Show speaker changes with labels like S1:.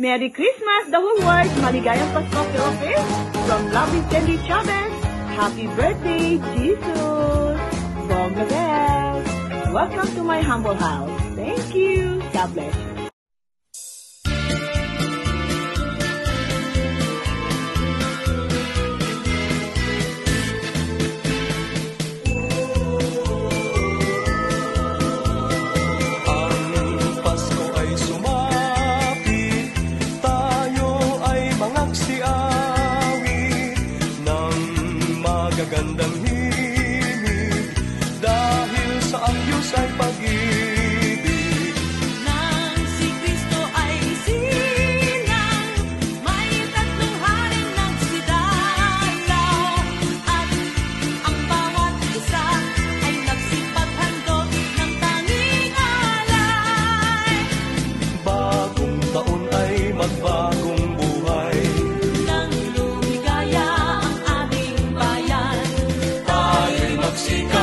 S1: Merry Christmas, the whole world! Maligayang Pasko, Philippines! From loving Candy Chavez, happy birthday, Jesus! Bonga bells! Welcome to my humble house. Thank you. God bless you.
S2: Gandang himig dahil sa ayos ay pag-ibig.
S3: Nang si Kristo ay silang, may tatlong haring nagsidalaw, at ang bawat isa ay nagsipaghandog ng tanging alay.
S2: Bagong taon ay magbagong buhay,
S3: Nang lumigaya ang aming bayan, tayo'y
S2: magsika